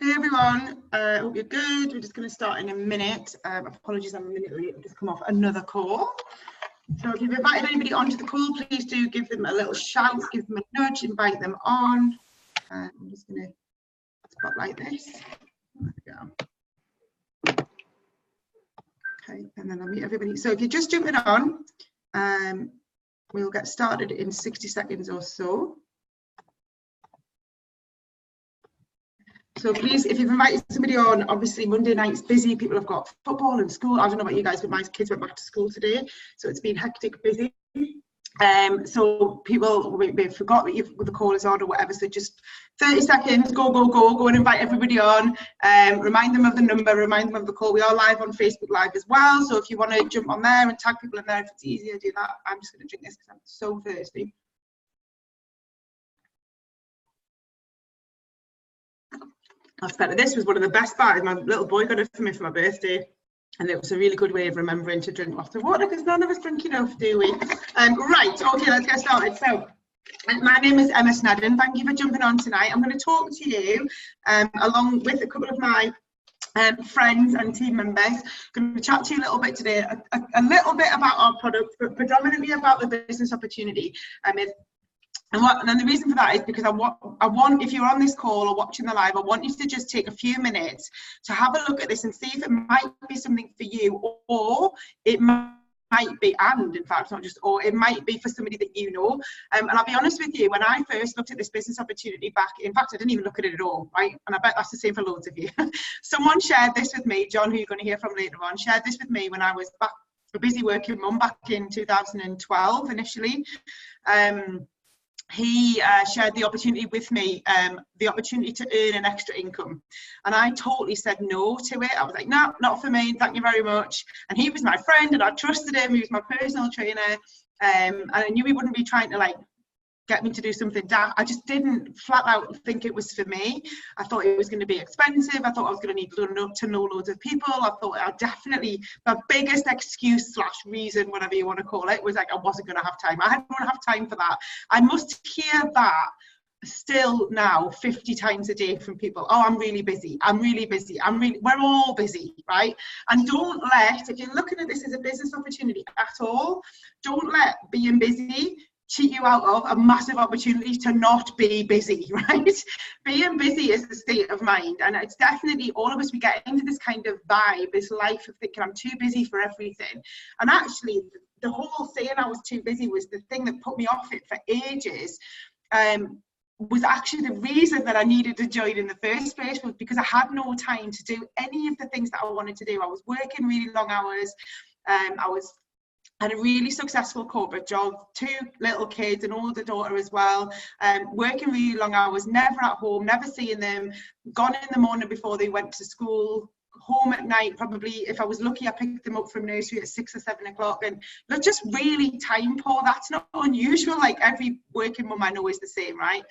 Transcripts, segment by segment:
Hey everyone, hope you're good. We're just going to start in a minute. Apologies, I'm a minute late. I've just come off another call. So if you've invited anybody onto the call, please do give them a little shout, give them a nudge, invite them on. I'm just going to spotlight this. There we go. Okay, and then I'll meet everybody. So if you're just jumping on, we'll get started in 60 seconds or so. So please, if you've invited somebody on, obviously Monday night's busy, people have got football and school. I don't know about you guys, but my kids went back to school today, so it's been hectic, busy. So people may forgot that the call is on or whatever, so just 30 seconds, go and invite everybody on, remind them of the number, remind them of the call. We are live on Facebook Live as well, so if you want to jump on there and tag people in there, if it's easier, do that. I'm just going to drink this because I'm so thirsty. This was one of the best buys. My little boy got it for me for my birthday, and it was a really good way of remembering to drink lots of water because none of us drink enough, do we? Right, okay, let's get started. So, my name is Emma Snedden. Thank you for jumping on tonight. I'm going to talk to you along with a couple of my friends and team members. I'm going to chat to you a little bit today, a little bit about our product, but predominantly about the business opportunity. And the reason for that is because I want, if you're on this call or watching the live, I want you to just take a few minutes to have a look at this and see if it might be something for you, or it might be, and in fact, not just, or it might be for somebody that you know. And I'll be honest with you, when I first looked at this business opportunity back, in fact, I didn't even look at it at all, right? And I bet that's the same for loads of you. Someone shared this with me, John, who you're going to hear from later on, shared this with me when I was back, a busy working mum back in 2012 initially. He shared the opportunity with me, the opportunity to earn an extra income. And I totally said no to it. I was like, no, not for me, thank you very much. And he was my friend and I trusted him. He was my personal trainer. And I knew he wouldn't be trying to like get me to do something daft. I just didn't flat out think it was for me. I thought it was going to be expensive. I thought I was going to need to know loads of people. I thought I definitely, my biggest excuse / reason, whatever you want to call it, was like I wasn't going to have time. I don't have time for that. I must hear that still now 50 times a day from people. Oh, I'm really busy. I'm really busy. We're all busy, right? And don't let, if you're looking at this as a business opportunity at all, don't let being busy cheat you out of a massive opportunity to not be busy, right? Being busy is the state of mind, and it's definitely, all of us, we get into this kind of vibe, this life of thinking I'm too busy for everything. And actually the whole saying I was too busy was the thing that put me off it for ages. Was actually the reason that I needed to join in the first place, was because I had no time to do any of the things that I wanted to do. I was working really long hours. Had a really successful corporate job, 2 little kids, an older daughter as well, working really long hours, never at home, never seeing them, gone in the morning before they went to school, home at night, probably, if I was lucky, I picked them up from nursery at 6 or 7 o'clock, and they're just really time poor. That's not unusual, like every working mum I know is the same, right?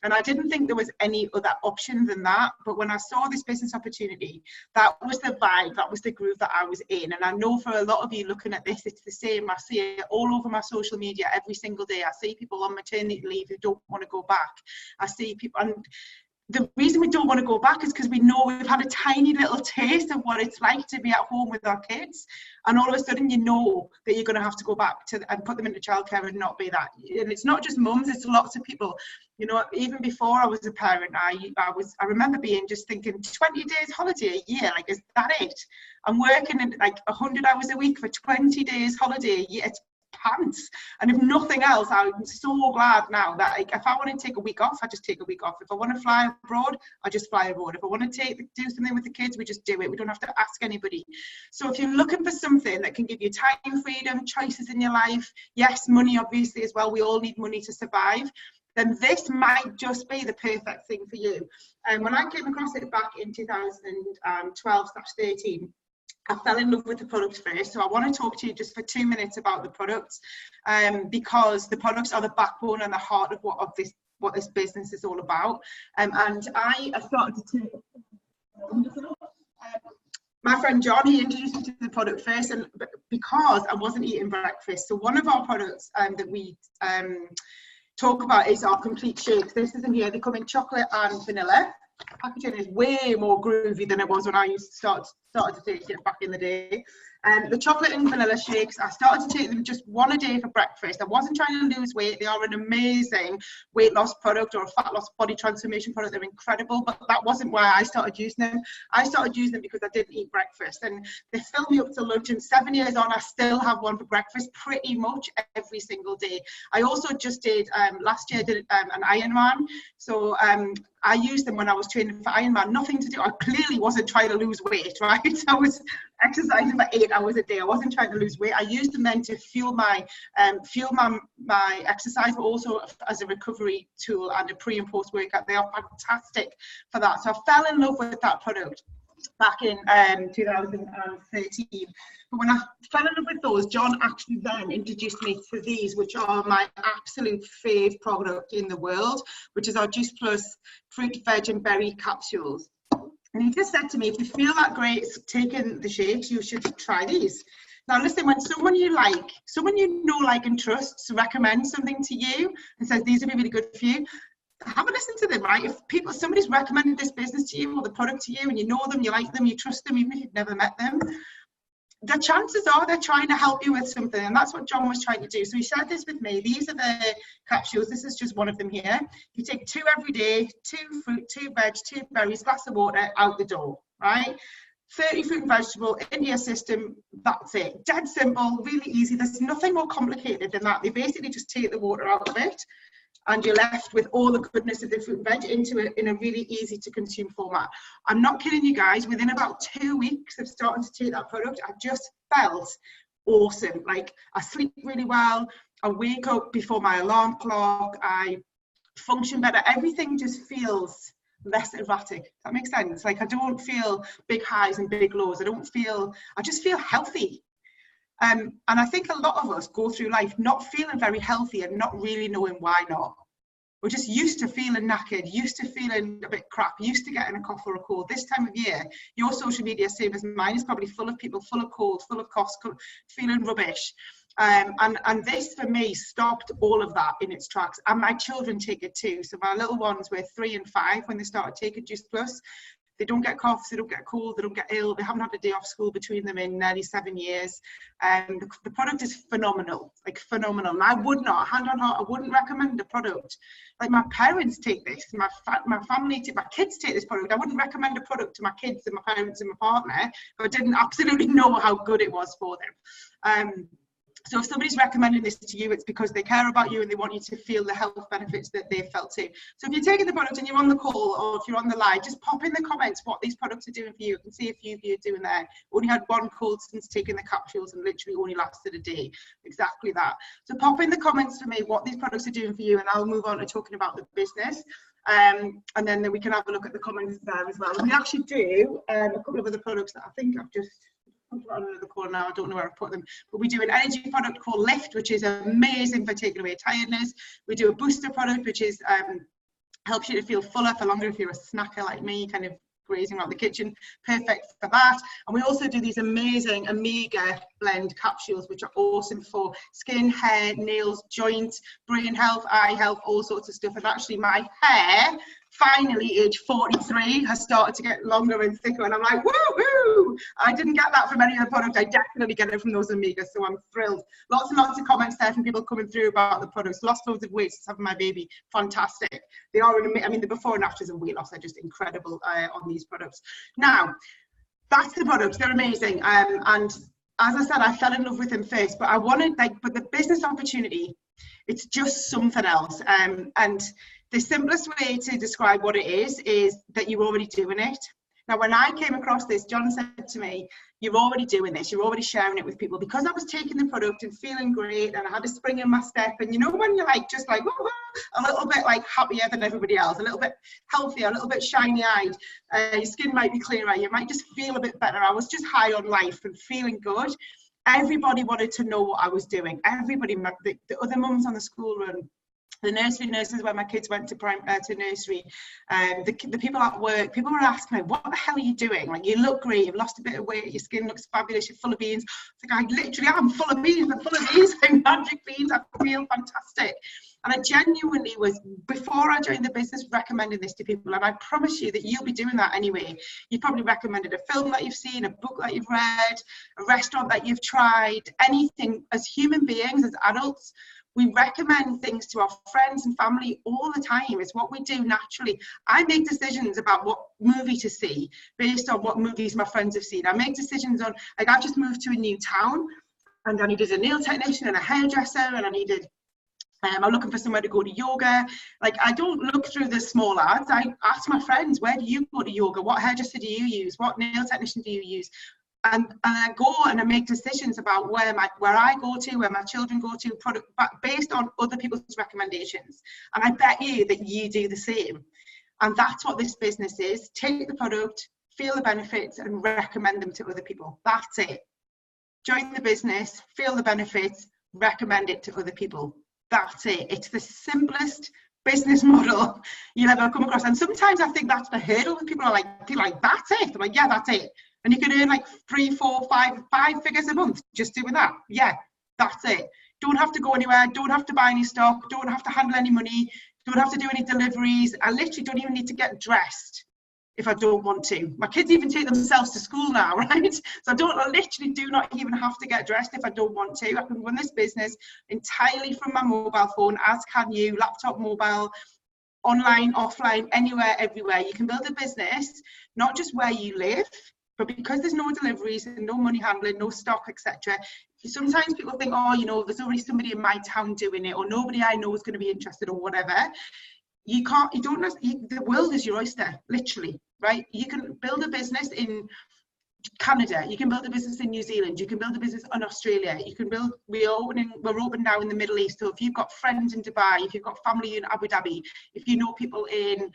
And I didn't think there was any other option than that. But when I saw this business opportunity, that was the vibe, that was the groove that I was in. And I know for a lot of you looking at this, it's the same. I see it all over my social media every single day. I see people on maternity leave who don't want to go back. I see people, and the reason we don't want to go back is because we know we've had a tiny little taste of what it's like to be at home with our kids, and all of a sudden you know that you're going to have to go back to and put them into childcare and not be that. And it's not just mums, it's lots of people. You know, even before I was a parent, I remember just thinking 20 days holiday a year, like, is that it? I'm working in like 100 hours a week for 20 days holiday a year. It's pants. And if nothing else, I'm so glad now that, like, if I want to take a week off, I just take a week off. If I want to fly abroad, I just fly abroad. If I want to do something with the kids, we just do it. We don't have to ask anybody. So if you're looking for something that can give you time freedom, choices in your life, yes, money obviously as well, we all need money to survive, then this might just be the perfect thing for you. And when I came across it back in 2012/13, I fell in love with the product first. So I want to talk to you just for 2 minutes about the products, because the products are the backbone and the heart of what this business is all about. And I started to my friend John, he introduced me to the product first, and because I wasn't eating breakfast. So one of our products that we talk about is our complete shakes. This is in here. They come in chocolate and vanilla. packaging is way more groovy than it was when I used to started to take it back in the day. The chocolate and vanilla shakes, I started to take them just one a day for breakfast. I wasn't trying to lose weight. They are an amazing weight loss product or a fat loss body transformation product. They're incredible, but that wasn't why I started using them. I started using them because I didn't eat breakfast, and they fill me up to lunch, and 7 years on, I still have one for breakfast pretty much every single day. I also just did, last year I did an Ironman, so I used them when I was training for Ironman. Nothing to do, I clearly wasn't trying to lose weight, right? I was exercising for 8 hours a day. I wasn't trying to lose weight. I used them then to fuel my exercise, but also as a recovery tool and a pre and post workout. They are fantastic for that. So I fell in love with that product back in 2013. But when I fell in love with those, John actually then introduced me to these, which are my absolute fave product in the world, which is our Juice Plus fruit, veg and berry capsules. And he just said to me, if you feel that great taking the shakes, you should try these. Now listen, when someone you know, like and trust recommends something to you and says these would be really good for you, have a listen to them, right? If somebody's recommended this business to you or the product to you, and you know them, you like them, you trust them, even if you've never met them, the chances are they're trying to help you with something, and that's what John was trying to do. So he shared this with me. These are the capsules. This is just one of them here. You take 2 every day, 2 fruit, 2 veg, 2 berries, glass of water, out the door, right? 30 fruit and vegetable into your system. That's it. Dead simple, really easy. There's nothing more complicated than that. They basically just take the water out of it, and you're left with all the goodness of the fruit and veg into it in a really easy to consume format. I'm not kidding you guys, within about 2 weeks of starting to take that product, I just felt awesome. Like, I sleep really well, I wake up before my alarm clock, I function better, everything just feels less erratic. That makes sense. Like, I don't feel big highs and big lows. I just feel healthy. And I think a lot of us go through life not feeling very healthy and not really knowing why not. We're just used to feeling knackered, used to feeling a bit crap, used to getting a cough or a cold. This time of year, your social media, same as mine, is probably full of people full of colds, full of coughs, feeling rubbish. And this, for me, stopped all of that in its tracks. And my children take it too. So my little ones were 3 and 5 when they started taking Juice Plus. They don't get coughs, they don't get cold, they don't get ill. They haven't had a day off school between them in nearly 7 years. The product is phenomenal, like phenomenal. And I would not, hand on heart, I wouldn't recommend the product. Like, my parents take this, my family, my kids take this product. I wouldn't recommend a product to my kids and my parents and my partner if I didn't absolutely know how good it was for them. So if somebody's recommending this to you, it's because they care about you and they want you to feel the health benefits that they've felt too. So if you're taking the product and you're on the call, or if you're on the live, just pop in the comments what these products are doing for you. I can see a few of you are doing there. Only had 1 cold since taking the capsules and literally only lasted a day. Exactly that. So pop in the comments for me what these products are doing for you, and I'll move on to talking about the business. And then we can have a look at the comments there as well. And we actually do a couple of other products that I think I've just on another call now, I don't know where I put them, but we do an energy product called Lift, which is amazing for taking away tiredness. We do a booster product, which is helps you to feel fuller for longer if you're a snacker like me, kind of grazing around the kitchen, perfect for that. And we also do these amazing Omega blend capsules, which are awesome for skin, hair, nails, joints, brain health, eye health, all sorts of stuff. And actually my hair, finally, age 43, has started to get longer and thicker, and I'm like, woohoo! I didn't get that from any other product. I definitely get it from those Omegas, so I'm thrilled. Lots and lots of comments there from people coming through about the products. Lost loads of weight since having my baby. Fantastic. They are, I mean, the before and afters of weight loss are just incredible on these products. Now, that's the products. They're amazing. And as I said, I fell in love with them first, but I wanted, but the business opportunity, it's just something else. And the simplest way to describe what it is that you're already doing it. Now, when I came across this, John said to me, you're already doing this, you're already sharing it with people. Because I was taking the product and feeling great, and I had a spring in my step, and you know when you're like, just like, a little bit like happier than everybody else, a little bit healthier, a little bit shiny-eyed, your skin might be clearer, you might just feel a bit better. I was just high on life and feeling good. Everybody wanted to know what I was doing. Everybody, the other mums on the school run, the nursery nurses where my kids went to nursery, the people at work, people were asking me, what the hell are you doing? Like, you look great, you've lost a bit of weight, your skin looks fabulous, you're full of beans. It's like, I literally am full of beans, I'm full of beans, I'm magic beans, I feel fantastic. And I genuinely was, before I joined the business, recommending this to people. And I promise you that you'll be doing that anyway. You probably recommended a film that you've seen, a book that you've read, a restaurant that you've tried, anything. As human beings, as adults, we recommend things to our friends and family all the time. It's what we do naturally. I make decisions about what movie to see based on what movies my friends have seen. I make decisions on, like, I've just moved to a new town and I needed a nail technician and a hairdresser, and I needed, I'm looking for somewhere to go to yoga. Like, I don't look through the small ads. I ask my friends, where do you go to yoga? What hairdresser do you use? What nail technician do you use? And I go and I make decisions about where I go to, where my children go to, product based on other people's recommendations. And I bet you that you do the same. And that's what this business is. Take the product, feel the benefits, and recommend them to other people. That's it. Join the business, feel the benefits, recommend it to other people. That's it. It's the simplest business model you'll ever come across. And sometimes I think that's the hurdle when people are like, that's it. I'm like, yeah, that's it. And you can earn like 3, 4, 5 figures a month just doing that. Yeah, that's it. Don't have to go anywhere. Don't have to buy any stock. Don't have to handle any money. Don't have to do any deliveries. I literally don't even need to get dressed if I don't want to. My kids even take themselves to school now, right? So I literally do not even have to get dressed if I don't want to. I can run this business entirely from my mobile phone, as can you, laptop, mobile, online, offline, anywhere, everywhere. You can build a business, not just where you live, but because there's no deliveries and no money handling, no stock, etc. Sometimes people think, oh, you know, there's already somebody in my town doing it, or nobody I know is going to be interested, or whatever. The world is your oyster, literally, right? You can build a business in Canada, you can build a business in New Zealand, you can build a business in Australia, we're open now in the Middle East. So if you've got friends in Dubai, if you've got family in Abu Dhabi, if you know people in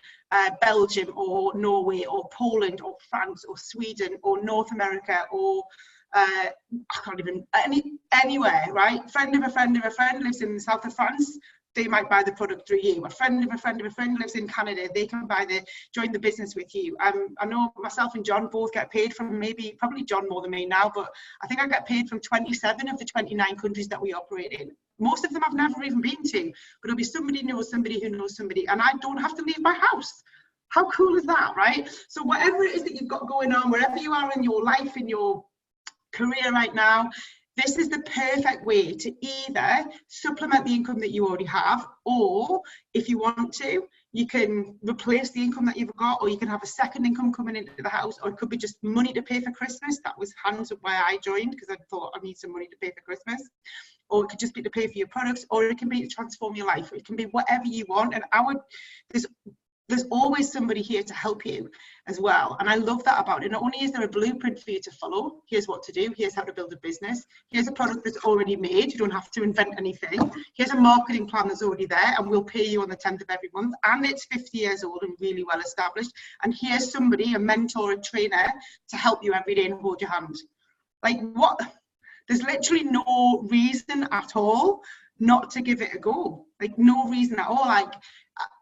Belgium or Norway or Poland or France or Sweden or North America or anywhere, right? Friend of a friend of a friend lives in the south of France, they might buy the product through you. A friend of a friend of a friend lives in Canada, they can join the business with you. I know myself and John both get paid from, probably John more than me now, but I think I get paid from 27 of the 29 countries that we operate in. Most of them I've never even been to, but it'll be somebody knows somebody who knows somebody, and I don't have to leave my house. How cool is that, right? So whatever it is that you've got going on, wherever you are in your life, in your career right now, this is the perfect way to either supplement the income that you already have, or if you want to, you can replace the income that you've got, or you can have a second income coming into the house, or it could be just money to pay for Christmas. That was hands up why I joined, because I thought I need some money to pay for Christmas. Or it could just be to pay for your products, or it can be to transform your life. It can be whatever you want. And there's always somebody here to help you as well. And I love that about it. Not only is there a blueprint for you to follow, here's what to do, here's how to build a business, here's a product that's already made, you don't have to invent anything, here's a marketing plan that's already there, and we'll pay you on the 10th of every month, and it's 50 years old and really well established, and here's somebody, a mentor, a trainer, to help you every day and hold your hand. Like, what? There's literally no reason at all not to give it a go. Like, no reason at all. Like,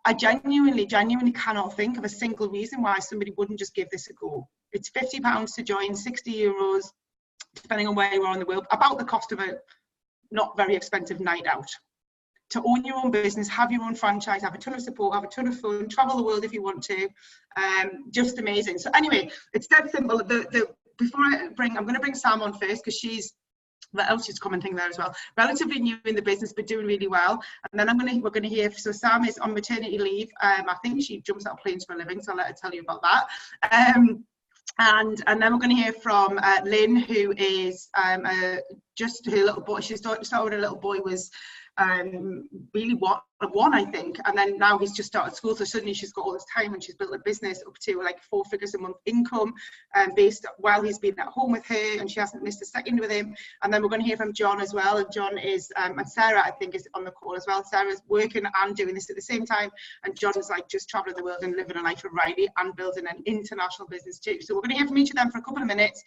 I genuinely cannot think of a single reason why somebody wouldn't just give this a go. It's £50 to join, €60, depending on where you are in the world, about the cost of a not very expensive night out. To own your own business, have your own franchise, have a ton of support, have a ton of fun, travel the world if you want to. Just amazing. So anyway, it's that simple. I'm going to bring Sam on first, because she's commenting there as well. Relatively new in the business, but doing really well. And then we're going to hear. So Sam is on maternity leave. I think she jumps out of planes for a living, so I'll let her tell you about that. And then we're going to hear from Lynn, who is just her little boy. She started when her little boy was really one, I think, and then now he's just started school, so suddenly she's got all this time, and she's built a business up to like 4 figures a month income, based while he's been at home with her, and she hasn't missed a second with him. And then we're going to hear from John as well, and John is and Sarah, I think, is on the call as well. Sarah's working and doing this at the same time, and John is like just traveling the world and living a life of Riley and building an international business too. So we're going to hear from each of them for a couple of minutes,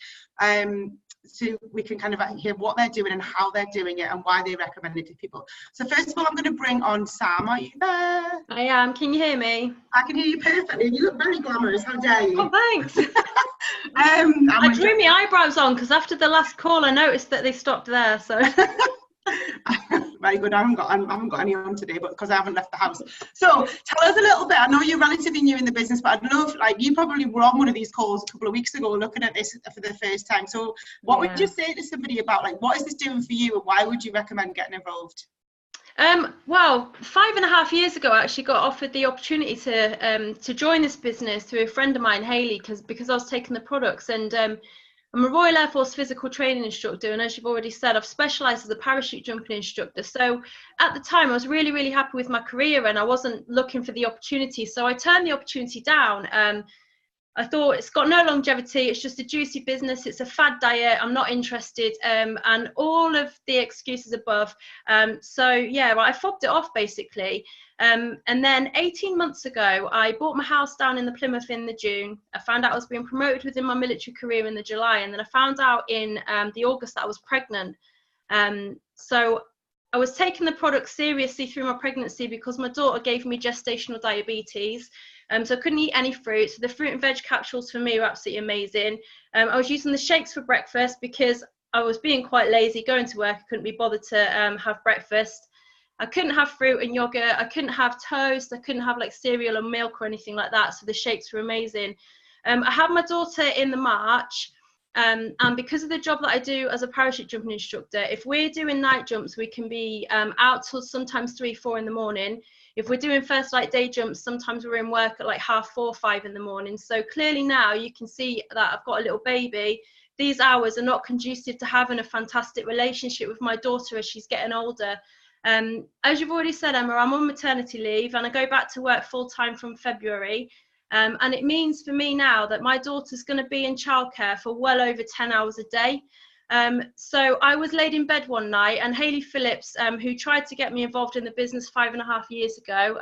so we can kind of hear what they're doing and how they're doing it and why they recommend it to people. So first of all, I'm going to bring on Sam. Are you there? I am. Can you hear me? I can hear you perfectly. You look very glamorous. How dare you? Oh, thanks. I drew my eyebrows on because after the last call, I noticed that they stopped there. So. Very good. I haven't got any on today, but because I haven't left the house. So tell us a little bit. I know you're relatively new in the business, but I'd love, like, you probably were on one of these calls a couple of weeks ago looking at this for the first time. So what would you say to somebody about, like, what is this doing for you and why would you recommend getting involved? Well, 5.5 years ago, I actually got offered the opportunity to join this business through a friend of mine, Hayley, because I was taking the products, and I'm a Royal Air Force physical training instructor, and as you've already said, I've specialised as a parachute jumping instructor. So at the time, I was really, really happy with my career, and I wasn't looking for the opportunity. So I turned the opportunity down. I thought, it's got no longevity, it's just a juicy business, it's a fad diet, I'm not interested, and all of the excuses above. So yeah, I fobbed it off basically. And then 18 months ago, I bought my house down in the Plymouth in the June. I found out I was being promoted within my military career in the July, and then I found out in the August that I was pregnant. So I was taking the product seriously through my pregnancy because my daughter gave me gestational diabetes. So I couldn't eat any fruit. So the fruit and veg capsules for me were absolutely amazing. I was using the shakes for breakfast because I was being quite lazy, going to work. I couldn't be bothered to have breakfast. I couldn't have fruit and yogurt. I couldn't have toast. I couldn't have like cereal or milk or anything like that. So the shakes were amazing. I had my daughter in the March. And because of the job that I do as a parachute jumping instructor, if we're doing night jumps, we can be out till sometimes 3, 4 in the morning. If we're doing first light day jumps, sometimes we're in work at like 4:30, 5 in the morning. So clearly now you can see that I've got a little baby. These hours are not conducive to having a fantastic relationship with my daughter as she's getting older. As you've already said, Emma, I'm on maternity leave and I go back to work full time from February. And it means for me now that my daughter's going to be in childcare for well over 10 hours a day. So I was laid in bed one night, and Hayley Phillips, who tried to get me involved in the business 5.5 years ago,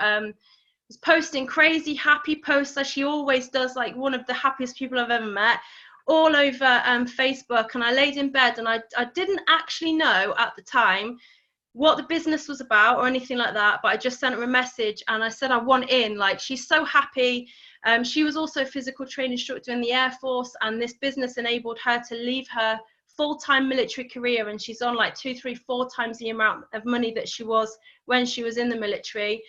was posting crazy happy posts as she always does, like one of the happiest people I've ever met, all over Facebook. And I laid in bed and I didn't actually know at the time what the business was about or anything like that, but I just sent her a message and I said I want in. Like, she's so happy. She was also a physical training instructor in the Air Force, and this business enabled her to leave her full-time military career, and she's on like 2, 3, 4 times the amount of money that she was when she was in the military.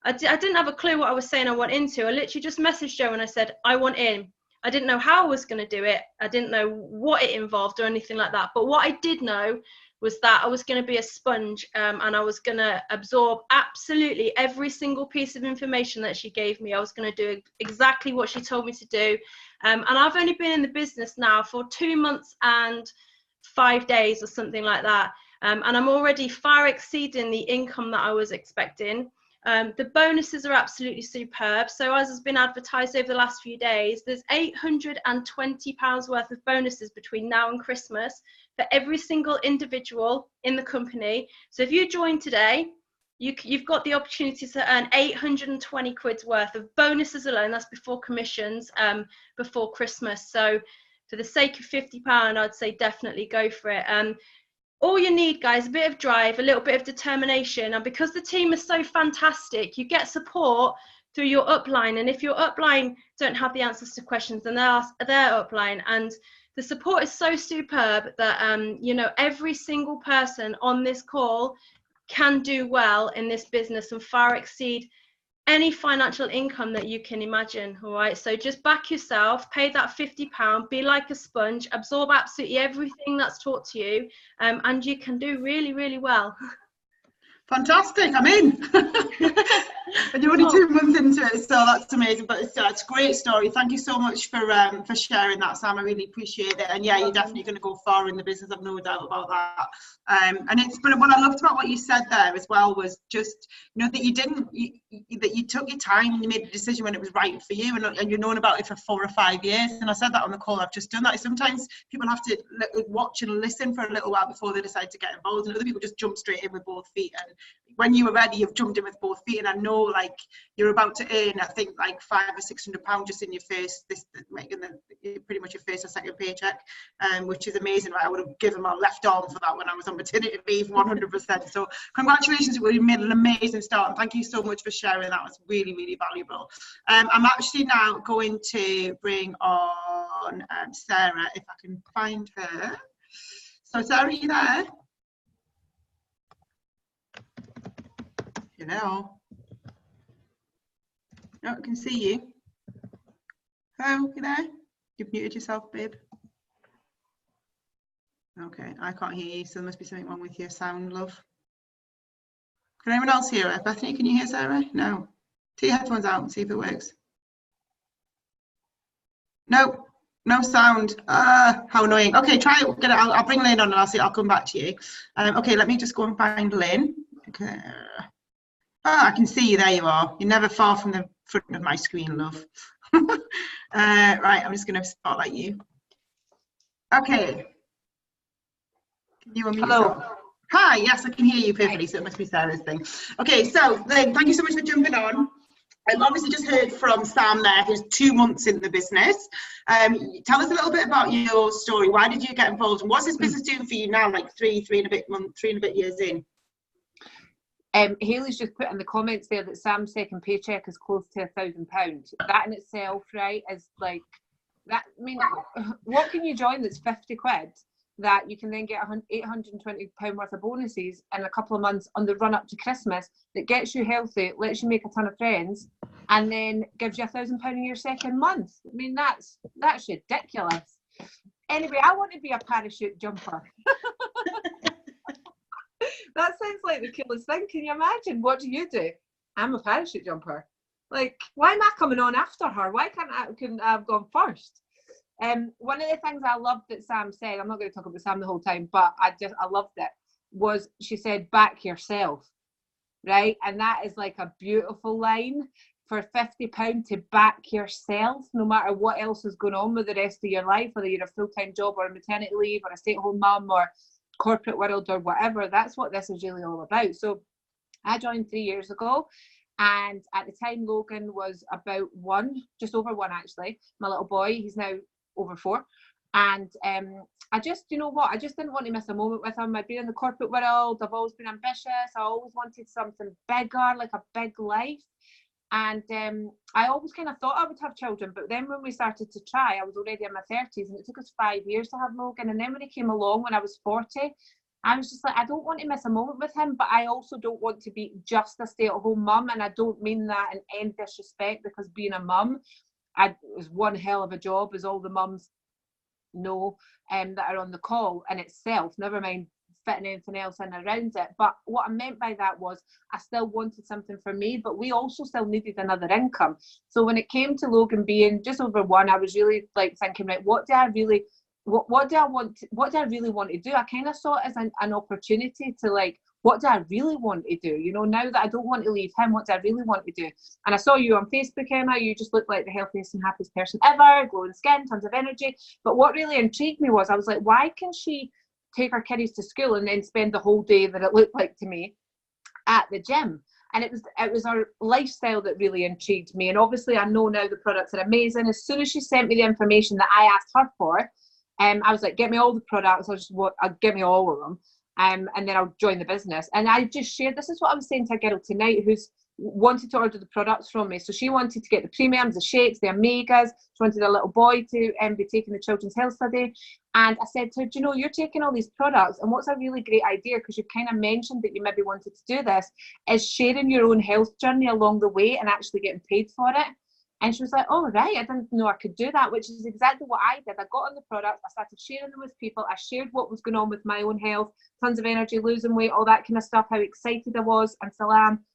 I didn't have a clue what I was saying I want into. I literally just messaged her and I said I want in. I didn't know how I was going to do it. I didn't know what it involved or anything like that, but what I did know was that I was going to be a sponge, and I was going to absorb absolutely every single piece of information that she gave me. I was going to do exactly what she told me to do. And I've only been in the business now for 2 months and 5 days or something like that. And I'm already far exceeding the income that I was expecting. The bonuses are absolutely superb. So as has been advertised over the last few days, there's £820 worth of bonuses between now and Christmas for every single individual in the company. So if you join today, you've got the opportunity to earn 820 quid's worth of bonuses alone. That's before commissions, before Christmas. So for the sake of £50, I'd say definitely go for it. All you need, guys, a bit of drive, a little bit of determination. And because the team is so fantastic, you get support through your upline. And if your upline don't have the answers to questions, then they'll ask their upline. And the support is so superb that, you know, every single person on this call can do well in this business and far exceed any financial income that you can imagine. All right, so just back yourself, pay that £50, be like a sponge, absorb absolutely everything that's taught to you, and you can do really, really well. Fantastic, I'm in. And you're only 2 months into it, so that's amazing. But it's a great story. Thank you so much for sharing that, Sam. I really appreciate it. And yeah, you're definitely going to go far in the business. I've no doubt about that. And it's, but what I loved about what you said there as well was just, you know, that you took your time and you made a decision when it was right for you, and you've known about it for 4 or 5 years. And I said that on the call I've just done. That sometimes people have to watch and listen for a little while before they decide to get involved, and other people just jump straight in with both feet. And when you were ready, you've jumped in with both feet, and I know like you're about to earn, I think like £500 or £600 just in your first, making pretty much your first or second paycheck, which is amazing. Right? I would have given my left arm for that when I was on maternity leave, 100%. So congratulations, you made an amazing start, and thank you so much for sharing. That was really, really valuable. I'm actually now going to bring on Sarah, if I can find her. So Sarah, are you there? Hello. No, I can see you. Hello, you there? You've muted yourself, babe. Okay, I can't hear you, so there must be something wrong with your sound, love. Can anyone else hear her? Bethany, can you hear Sarah? No. Take your headphones out and see if it works. No, no sound. How annoying. Okay, try it. Get it. I'll bring Lynn on and I'll come back to you. Okay, let me just go and find Lynn. Okay. I can see you. There you are. You're never far from the front of my screen, love. Right, I'm just going to spotlight you. Okay. Can you unmute yourself? Hi, yes, I can hear you perfectly, so it must be Sarah's thing. Okay, so Lynn, thank you so much for jumping on. I've obviously just heard from Sam there, who's 2 months in the business. Tell us a little bit about your story. Why did you get involved? And what's this business doing for you now, like three and a bit years in? Hayley's just put in the comments there that Sam's second paycheck is close to £1,000. That in itself, right, is like that. I mean, what can you join that's 50 quid that you can then get £820 worth of bonuses in a couple of months on the run up to Christmas, that gets you healthy, lets you make a ton of friends, and then gives you £1,000 in your second month? I mean, that's ridiculous. Anyway, I want to be a parachute jumper. That sounds like the coolest thing. Can you imagine? What do you do? I'm a parachute jumper. Like, why am I coming on after her? Why couldn't I have gone first? One of the things I loved that Sam said, I'm not going to talk about Sam the whole time, but I loved it, was she said, back yourself, right? And that is like a beautiful line. For £50 to back yourself, no matter what else is going on with the rest of your life, whether you're a full-time job or a maternity leave or a stay-at-home mum or corporate world or whatever, that's what this is really all about. So I joined 3 years ago, and at the time Logan was about 1, just over 1 actually, my little boy. He's now over 4, and I just, you know what, I just didn't want to miss a moment with him. I'd been in the corporate world, I've always been ambitious, I always wanted something bigger, like a big life. And I always kind of thought I would have children, but then when we started to try, I was already in my 30s, and it took us 5 years to have Logan. And then when he came along when I was 40, I was just like, I don't want to miss a moment with him, but I also don't want to be just a stay-at-home mum. And I don't mean that in any disrespect, because being a mum is one hell of a job, as all the mums know that are on the call in itself, never mind fitting anything else in around it. But what I meant by that was I still wanted something for me, but we also still needed another income. So when it came to Logan being just over 1, I was really like thinking, right, what do I really want to do? I kind of saw it as an opportunity to, like, what do I really want to do? You know, now that I don't want to leave him, what do I really want to do? And I saw you on Facebook, Emma. You just look like the healthiest and happiest person ever, glowing skin, tons of energy. But what really intrigued me was, I was like, why can she take her kiddies to school and then spend the whole day, that it looked like to me, at the gym? And it was our lifestyle that really intrigued me. And obviously I know now the products are amazing. As soon as she sent me the information that I asked her for, I was like, get me all the products. I'll get me all of them. And then I'll join the business. And I just shared, this is what I was saying to a girl tonight who's wanted to order the products from me. So she wanted to get the premiums, the shakes, the omegas. She wanted a little boy to be taking the children's health study. And I said to her, do you know, you're taking all these products, and what's a really great idea, because you kind of mentioned that you maybe wanted to do this, is sharing your own health journey along the way and actually getting paid for it. And she was like, oh, right, I didn't know I could do that, which is exactly what I did. I got on the products, I started sharing them with people, I shared what was going on with my own health, tons of energy, losing weight, all that kind of stuff, how excited I was and still am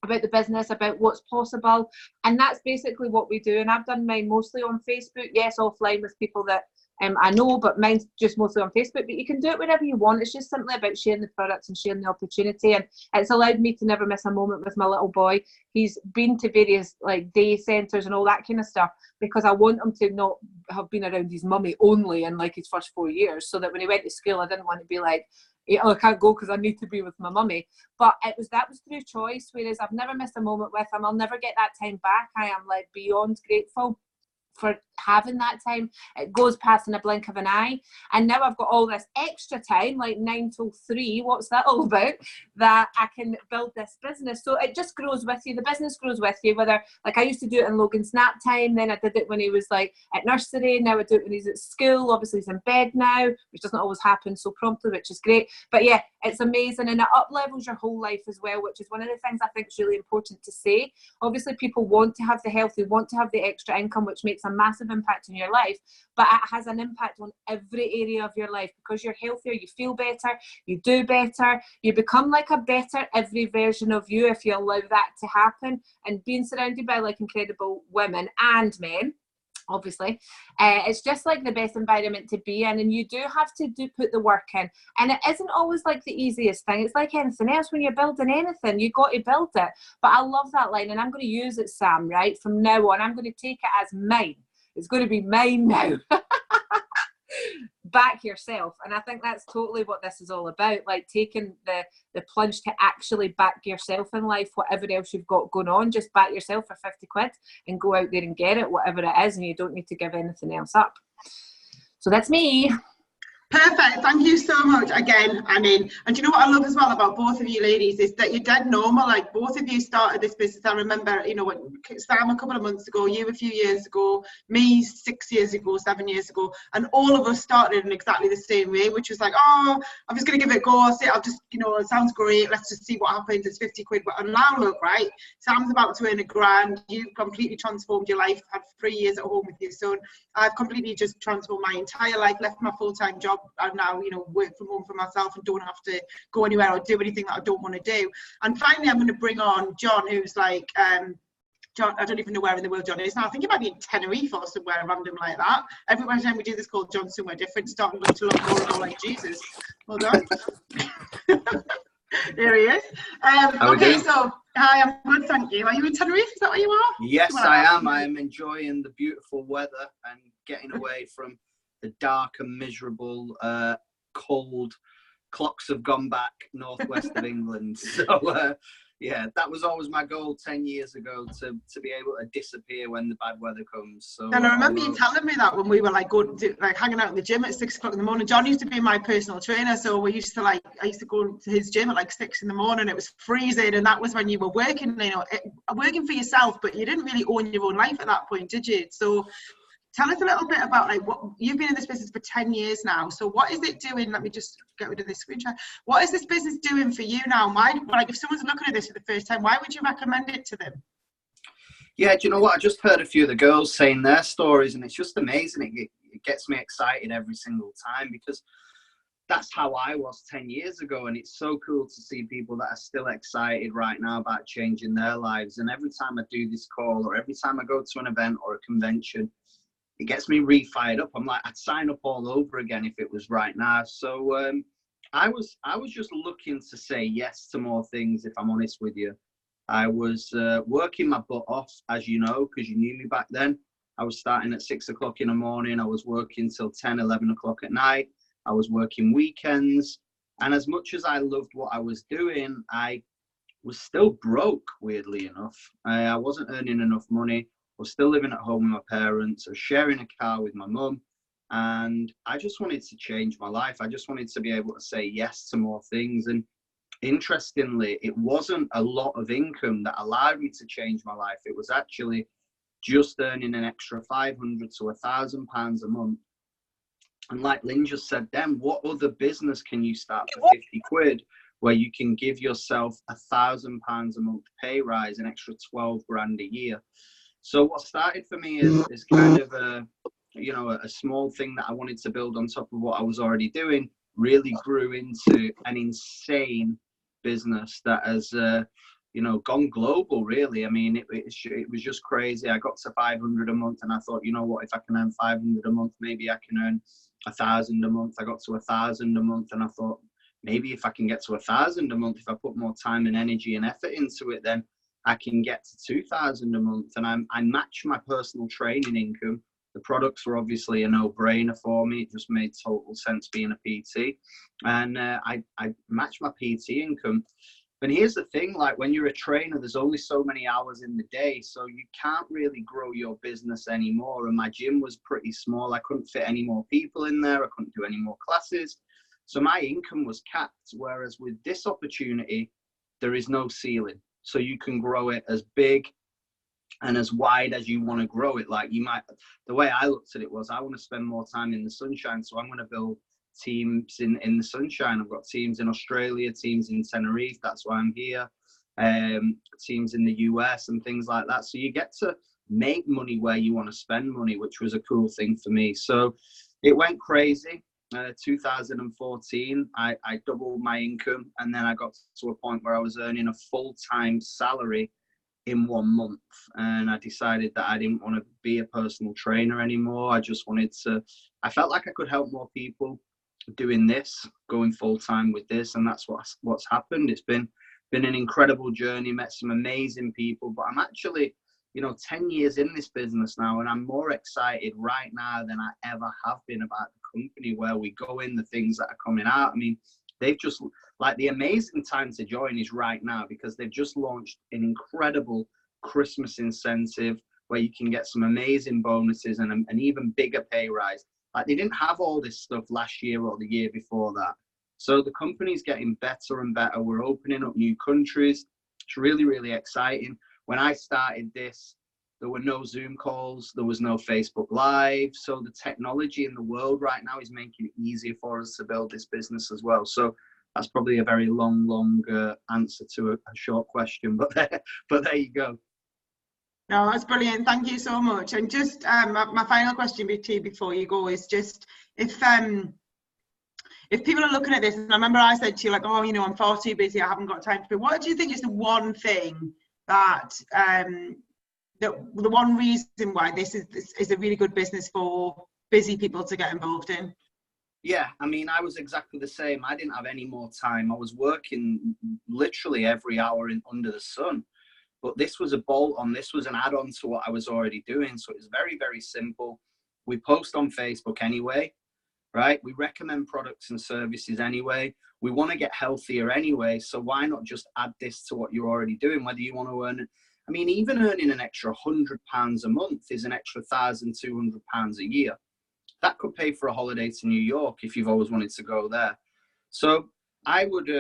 about the business, about what's possible. And that's basically what we do. And I've done mine mostly on Facebook, yes, offline with people that I know, but mine's just mostly on Facebook. But you can do it wherever you want. It's just simply about sharing the products and sharing the opportunity. And it's allowed me to never miss a moment with my little boy. He's been to various like day centres and all that kind of stuff, because I want him to not have been around his mummy only in like his first 4 years, so that when he went to school, I didn't want to be like, I can't go because I need to be with my mummy. But that was through choice, whereas I've never missed a moment with him. I'll never get that time back. I am like beyond grateful for having that time. It goes past in a blink of an eye, and now I've got all this extra time, like 9 till 3, what's that all about, that I can build this business. So it just grows with you. The business grows with you, whether, like, I used to do it in Logan's nap time, then I did it when he was like at nursery, now I do it when he's at school. Obviously he's in bed now, which doesn't always happen so promptly, which is great. But yeah, it's amazing, and it up levels your whole life as well, which is one of the things I think is really important to say. Obviously people want to have the health, they want to have the extra income, which makes a massive impact in your life, but it has an impact on every area of your life. Because you're healthier, you feel better, you do better, you become like a better every version of you if you allow that to happen. And being surrounded by like incredible women and men, obviously, it's just like the best environment to be in, and you do have to put the work in, and it isn't always like the easiest thing. It's like anything else. When you're building anything, you got to build it. But I love that line, and I'm going to use it, Sam, right from now on. I'm going to take it as mine. It's going to be mine now. Back yourself. And I think that's totally what this is all about, like taking the plunge to actually back yourself in life. Whatever else you've got going on, just back yourself for 50 quid and go out there and get it, whatever it is, and you don't need to give anything else up. So that's me. Perfect. Thank you so much again. I mean, and do you know what I love as well about both of you ladies is that you're dead normal. Like, both of you started this business. I remember, you know, when Sam a couple of months ago, you a few years ago, me 6 years ago, 7 years ago, and all of us started in exactly the same way, which was like, oh, I'm just going to give it a go. I'll just, you know, it sounds great. Let's just see what happens. It's 50 quid. But and now look, right? Sam's about to earn $1,000. You've completely transformed your life. Had 3 years at home with your son. I've completely just transformed my entire life, left my full-time job. I now, you know, work from home for myself and don't have to go anywhere or do anything that I don't want to do. And finally, I'm going to bring on John, who's like, John, I don't even know where in the world John is now. I think he might be in Tenerife or somewhere random like that. Every time we do this call, John's somewhere different, starting to look more and more like Jesus. Hold on. There he is. Okay, so hi, I'm good, thank you. Are you in Tenerife? Is that where you are? Yes, I am. I am enjoying the beautiful weather and getting away from the dark and miserable, cold, clocks have gone back northwest of England. So, yeah, that was always my goal 10 years ago, to be able to disappear when the bad weather comes. So, and I remember you telling me that when we were like hanging out in the gym at 6 o'clock in the morning. John used to be my personal trainer, so we used to I used to go to his gym at like 6 in the morning. It was freezing, and that was when you were working, you know, working for yourself, but you didn't really own your own life at that point, did you? So tell us a little bit about like what you've been in this business for 10 years now. So what is it doing? Let me just get rid of this screenshot. What is this business doing for you now? Like, if someone's looking at this for the first time, why would you recommend it to them? Yeah, do you know what? I just heard a few of the girls saying their stories, and it's just amazing. It gets me excited every single time, because that's how I was 10 years ago. And it's so cool to see people that are still excited right now about changing their lives. And every time I do this call, or every time I go to an event or a convention, it gets me re-fired up. I'm like, I'd sign up all over again if it was right now. So I was just looking to say yes to more things, if I'm honest with you. I was working my butt off, as you know, because you knew me back then. I was starting at 6 o'clock in the morning. I was working till 10, 11 o'clock at night. I was working weekends. And as much as I loved what I was doing, I was still broke, weirdly enough. I wasn't earning enough money. I was still living at home with my parents. I was sharing a car with my mum. And I just wanted to change my life. I just wanted to be able to say yes to more things. And interestingly, it wasn't a lot of income that allowed me to change my life. It was actually just earning an extra £500 to £1,000 a month. And like Lynn just said then, what other business can you start for 50 quid where you can give yourself £1,000 a month pay rise, an extra 12 grand a year? So what started for me is kind of a small thing that I wanted to build on top of what I was already doing, really grew into an insane business that has, gone global, really. I mean, it was just crazy. I got to 500 a month and I thought, you know what, if I can earn 500 a month, maybe I can earn 1,000 a month. I got to 1,000 a month and I thought, maybe if I can get to 1,000 a month, if I put more time and energy and effort into it, then I can get to 2,000 a month. And I match my personal training income, the The products were obviously a no-brainer for me. It just made total sense being a PT. And I matched my PT income. And here's the thing, like when you're a trainer, there's only so many hours in the day, so you can't really grow your business anymore. And my gym was pretty small. I couldn't fit any more people in there. I couldn't do any more classes. So my income was capped. Whereas with this opportunity, there is no ceiling. So you can grow it as big and as wide as you want to grow it. Like you might, the way I looked at it was, I want to spend more time in the sunshine. So I'm going to build teams in the sunshine. I've got teams in Australia, teams in Tenerife, that's why I'm here, teams in the US and things like that. So you get to make money where you want to spend money, which was a cool thing for me. So it went crazy. 2014, I doubled my income, and then I got to a point where I was earning a full-time salary in 1 month, and I decided that I didn't want to be a personal trainer anymore. I just wanted to, I felt like I could help more people doing this, going full-time with this, and that's what's happened. It's been an incredible journey, met some amazing people, but I'm actually, 10 years in this business now, and I'm more excited right now than I ever have been about the company, where we go in, the things that are coming out. I mean, they've just, like, the amazing time to join is right now, because they've just launched an incredible Christmas incentive where you can get some amazing bonuses and an even bigger pay rise. Like, they didn't have all this stuff last year or the year before that. So the company's getting better and better. We're opening up new countries. It's really, really exciting. When I started this, there were no Zoom calls. There was no Facebook Live. So the technology in the world right now is making it easier for us to build this business as well. So that's probably a very long answer to a short question, but there you go. No, that's brilliant. Thank you so much. And just my final question to you before you go is just if people are looking at this, and I remember I said to you, like, oh, I'm far too busy, I haven't got time to. What do you think is the one thing that the one reason why this is a really good business for busy people to get involved in? Yeah, I mean, I was exactly the same. I didn't have any more time. I was working literally every hour under the sun. But this was a bolt-on. This was an add-on to what I was already doing. So it was very, very simple. We post on Facebook anyway, right? We recommend products and services anyway. We want to get healthier anyway. So why not just add this to what you're already doing? Whether you want to earn, I mean, even earning an extra £100 a month is an extra £1,200 a year. That could pay for a holiday to New York if you've always wanted to go there. So I would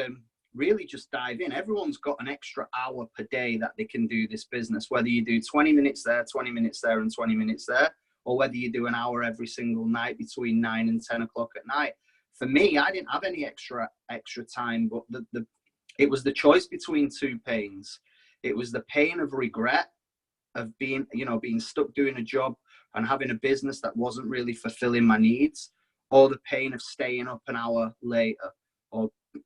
really just dive in. Everyone's got an extra hour per day that they can do this business, whether you do 20 minutes there, 20 minutes there, and 20 minutes there, or whether you do an hour every single night between 9 and 10 o'clock at night. For me, I didn't have any extra time, but it was the choice between two pains. It was the pain of regret of being stuck doing a job and having a business that wasn't really fulfilling my needs, or the pain of staying up an hour later,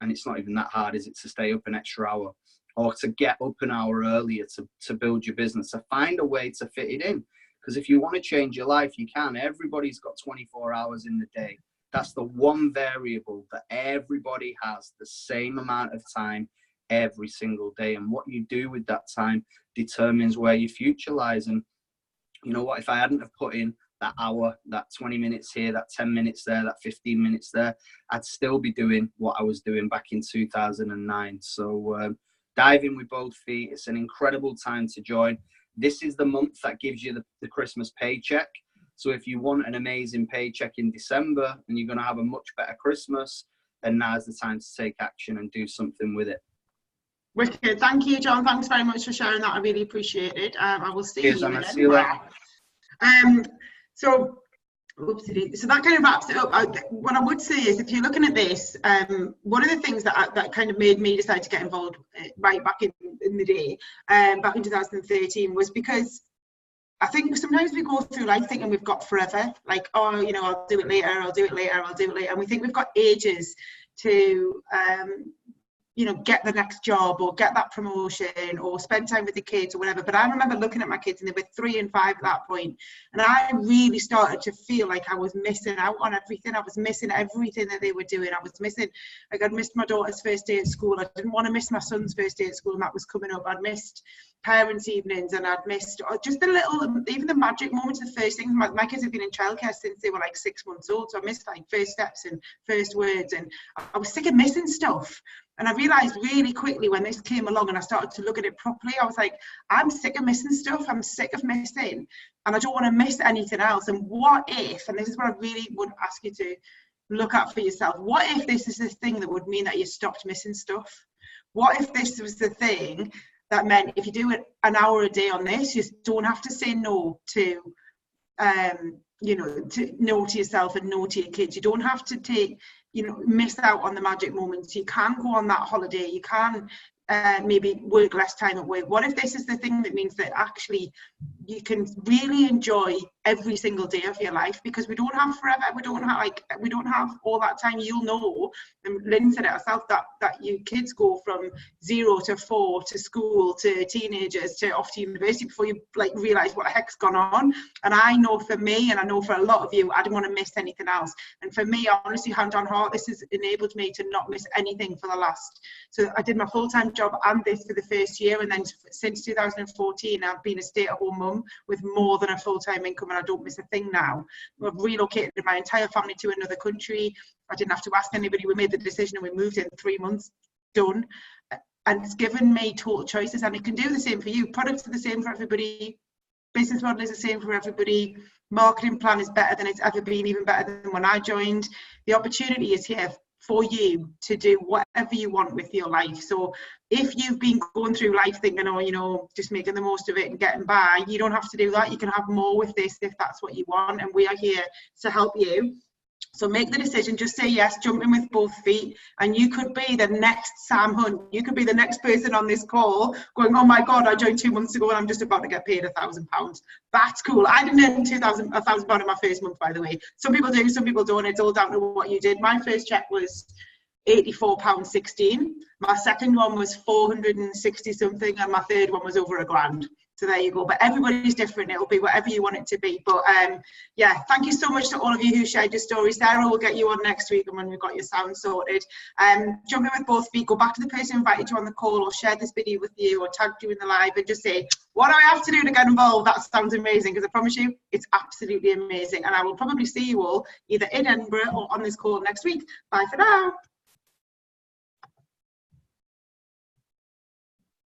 and it's not even that hard, is it, to stay up an extra hour, or to get up an hour earlier to build your business, to find a way to fit it in. Because if you want to change your life, you can. Everybody's got 24 hours in the day. That's the one variable that everybody has, the same amount of time every single day. And what you do with that time determines where your future lies. And you know what, if I hadn't have put in that hour, that 20 minutes here, that 10 minutes there, that 15 minutes there, I'd still be doing what I was doing back in 2009. So dive in with both feet. It's an incredible time to join. This is the month that gives you the Christmas paycheck. So if you want an amazing paycheck in December and you're going to have a much better Christmas, then now's the time to take action and do something with it. Wicked. Thank you, John. Thanks very much for sharing that. I really appreciate it. I will see you. Anna. See you later. So that kind of wraps it up. What I would say is, if you're looking at this, one of the things that kind of made me decide to get involved right back in the day, back in 2013, was because I think sometimes we go through life thinking we've got forever, like, oh, I'll do it later, I'll do it later, I'll do it later. And we think we've got ages to you know, get the next job or get that promotion or spend time with the kids or whatever. But I remember looking at my kids, and they were 3 and 5 at that point, and I really started to feel like I was missing out on everything. I was missing everything that they were doing. I was missing, like, I'd missed my daughter's first day at school. I didn't want to miss my son's first day at school, and that was coming up. I'd missed parents' evenings, and I'd missed just the little, even the magic moments, the first things. My kids have been in childcare since they were like 6 months old, so I missed like first steps and first words, and I was sick of missing stuff. And I realised really quickly when this came along and I started to look at it properly, I was like, I'm sick of missing stuff. I'm sick of missing, and I don't want to miss anything else. And what if, and this is what I really would ask you to look at for yourself, what if this is the thing that would mean that you stopped missing stuff? What if this was the thing that meant if you do it an hour a day on this, you don't have to say no to, you know, no to yourself and no to your kids. You don't have to take, you know, miss out on the magic moments. You can go on that holiday. You can maybe work less time at work. What if this is the thing that means that actually you can really enjoy every single day of your life? Because we don't have forever. We don't have all that time. You'll know, and Lynn said it herself, that your kids go from 0 to 4 to school to teenagers to off to university before you like realize what the heck's gone on. And I know for me, and I know for a lot of you, I didn't want to miss anything else. And for me, honestly, hand on heart, this has enabled me to not miss anything for the last, so I did my full-time job and this for the first year, and then since 2014 I've been a stay-at-home mum with more than a full-time income, and I don't miss a thing now. I've relocated my entire family to another country. I didn't have to ask anybody. We made the decision and we moved in 3 months, done. And it's given me total choices, and it can do the same for you. Products are the same for everybody, business model is the same for everybody, marketing plan is better than it's ever been, even better than when I joined. The opportunity is here for you to do whatever you want with your life. So if you've been going through life thinking, oh, you know, just making the most of it and getting by, you don't have to do that. You can have more with this if that's what you want, and we are here to help you. So make the decision, just say yes, jump in with both feet, and you could be the next Sam Hunt. You could be the next person on this call going, oh my God, I joined 2 months ago and I'm just about to get paid £1,000. That's cool. I didn't earn £1,000 in my first month, by the way. Some people do, some people don't. It's all down to what you did. My first check was £84.16. My second one was 460 something, and my third one was over £1,000. So there you go. But everybody's different. It'll be whatever you want it to be. But yeah, thank you so much to all of you who shared your stories. Sarah will get you on next week, and when we've got your sound sorted. Jump in with both feet. Go back to the person who invited you on the call, or share this video with you, or tagged you in the live, and just say, what do I have to do to get involved? That sounds amazing, because I promise you, it's absolutely amazing. And I will probably see you all either in Edinburgh or on this call next week. Bye for now.